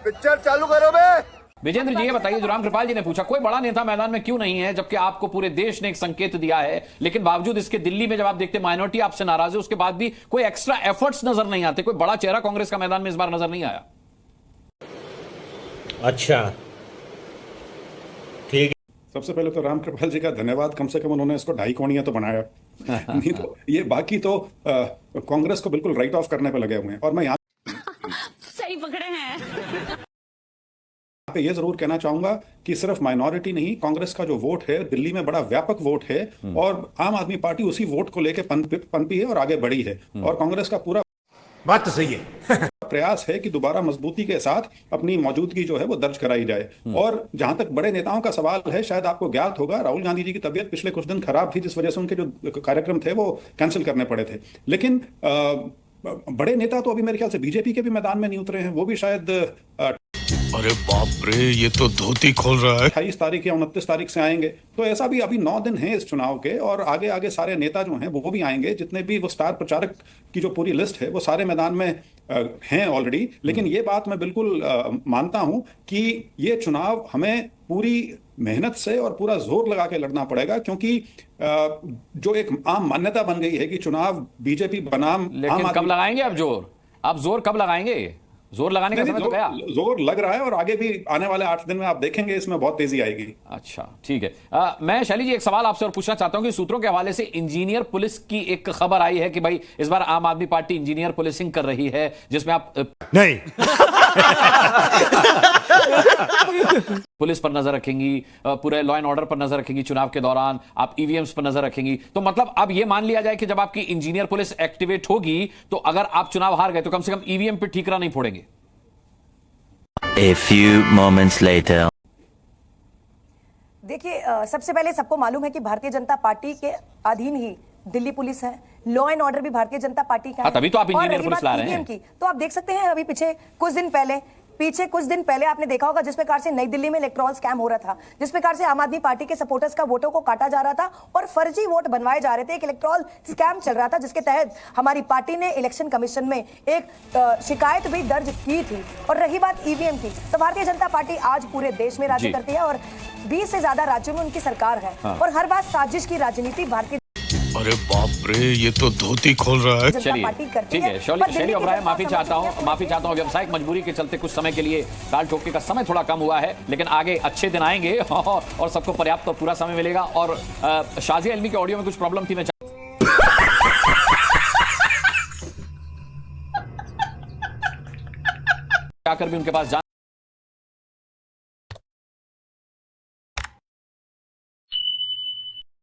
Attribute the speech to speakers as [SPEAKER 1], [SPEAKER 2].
[SPEAKER 1] Picture चालू करो बे।
[SPEAKER 2] विजेंद्र जी ये बताइए, जो राम कृपाल जी ने पूछा, कोई बड़ा नेता मैदान में क्यों नहीं है, जबकि आपको पूरे देश ने एक संकेत दिया है, लेकिन बावजूद इसके दिल्ली में जब आप देखते माइनॉरिटी आपसे नाराज है, उसके बाद भी कोई एक्स्ट्रा एफर्ट्स नजर नहीं आते, कोई बड़ा चेहरा कांग्रेस का मैदान में इस बार नजर नहीं आया।
[SPEAKER 3] अच्छा, ठीक है।
[SPEAKER 4] सबसे पहले तो राम कृपाल जी का धन्यवाद, कम से कम उन्होंने इसको 2.5 कोणियां तो बनाया। नहीं तो ये बाकी तो कांग्रेस को बिल्कुल राइट ऑफ करने पे लगे हुए हैं। और मैं यहाँ
[SPEAKER 5] सही पकड़े हैं।
[SPEAKER 4] पे ये जरूर कहना चाहूंगा कि सिर्फ माइनॉरिटी नहीं, कांग्रेस का जो वोट है दिल्ली में बड़ा व्यापक वोट है, और आम आदमी पार्टी उसी वोट को लेकर पनपी है और आगे बढ़ी है। और कांग्रेस का पूरा
[SPEAKER 3] बात तो सही है।
[SPEAKER 4] प्रयास है कि दोबारा मजबूती के साथ अपनी मौजूदगी जो है वो दर्ज कराई जाए। और जहां तक बड़े नेताओं का सवाल है, शायद आपको ज्ञात होगा राहुल गांधी जी की तबीयत पिछले कुछ दिन खराब थी, जिस वजह से उनके जो कार्यक्रम थे वो कैंसिल करने पड़े थे। लेकिन बड़े नेता तो अभी मेरे ख्याल से बीजेपी के भी मैदान में नहीं उतरे हैं, वो भी शायद
[SPEAKER 6] अरे बाप रे, ये तो धोती खोल रहा है।
[SPEAKER 4] 28 तारीख या 29 तारीख से आएंगे। तो ऐसा भी अभी 9 दिन हैं इस चुनाव के, और आगे आगे सारे नेता जो हैं वो भी आएंगे, जितने भी वो स्टार प्रचारक की जो पूरी लिस्ट है वो सारे मैदान में हैं ऑलरेडी। लेकिन ये बात मैं बिल्कुल मानता हूं कि ये चुनाव हमें पूरी मेहनत से और पूरा जोर लगा के लड़ना पड़ेगा, क्योंकि जो एक आम मान्यता बन गई है कि चुनाव बीजेपी बनाम
[SPEAKER 2] लेकिन कब लगाएंगे आप जोर? आप जोर कब लगाएंगे? जोर लगाने का समय तो गया।
[SPEAKER 4] जोर लग रहा है, और आगे भी आने वाले 8 दिन में आप देखेंगे इसमें बहुत तेजी आएगी।
[SPEAKER 2] अच्छा, ठीक है। मैं शैली जी एक सवाल आपसे और पूछना चाहता हूं कि सूत्रों के हवाले से इंजीनियर पुलिस की एक खबर आई है कि भाई इस बार आम आदमी पार्टी इंजीनियर पुलिसिंग कर रही है, जिसमें आप
[SPEAKER 3] नहीं।
[SPEAKER 2] पुलिस पर नजर रखेंगी, पूरे लॉ एंड ऑर्डर पर नजर रखेंगी, चुनाव के दौरान आप ईवीएम्स पर नजर रखेंगी। तो मतलब अब यह मान लिया जाए कि जब आपकी इंजीनियर पुलिस एक्टिवेट होगी तो अगर आप चुनाव हार गए तो कम से कम ईवीएम पे ठीकरा नहीं फोड़ेंगे।
[SPEAKER 7] A few moments later.
[SPEAKER 8] देखिए, सबसे पहले सबको मालूम है कि भारतीय जनता पार्टी के अधीन ही दिल्ली पुलिस है, लॉ एंड ऑर्डर भी भारतीय जनता पार्टी का है।
[SPEAKER 2] तभी तो आप इंजीनियर
[SPEAKER 8] और
[SPEAKER 2] पुलिस ला रहे हैं।
[SPEAKER 8] की, तो आप देख सकते हैं अभी पीछे कुछ दिन पहले आपने देखा होगा जिस प्रकार से नई दिल्ली में इलेक्ट्रॉल स्कैम हो रहा था, जिस प्रकार से आम आदमी पार्टी के सपोर्टर्स का वोटों को काटा जा रहा था और फर्जी वोट बनवाए जा रहे थे। एक इलेक्ट्रॉल स्कैम चल रहा था, जिसके तहत हमारी पार्टी ने इलेक्शन कमीशन में एक शिकायत भी दर्ज की थी। और रही बात ईवीएम की, तो भारतीय जनता पार्टी आज पूरे देश में राज्य करती है और 20 से ज्यादा राज्यों में उनकी सरकार है। और हर बात साजिश की राजनीति भारतीय
[SPEAKER 6] अरे बाप रे, ये तो धोती खोल रहा है।
[SPEAKER 2] चलिए, ठीक है। शैली ओबराय, माफी चाहता हूं व्यावसायिक मजबूरी के चलते कुछ समय के लिए ताल ठोकने का समय थोड़ा कम हुआ है, लेकिन आगे अच्छे दिन आएंगे और सबको पर्याप्त और पूरा समय मिलेगा। और शाजिया इल्मी के ऑडियो में कुछ प्रॉब्लम थी, मैं जाकर भी उनके पास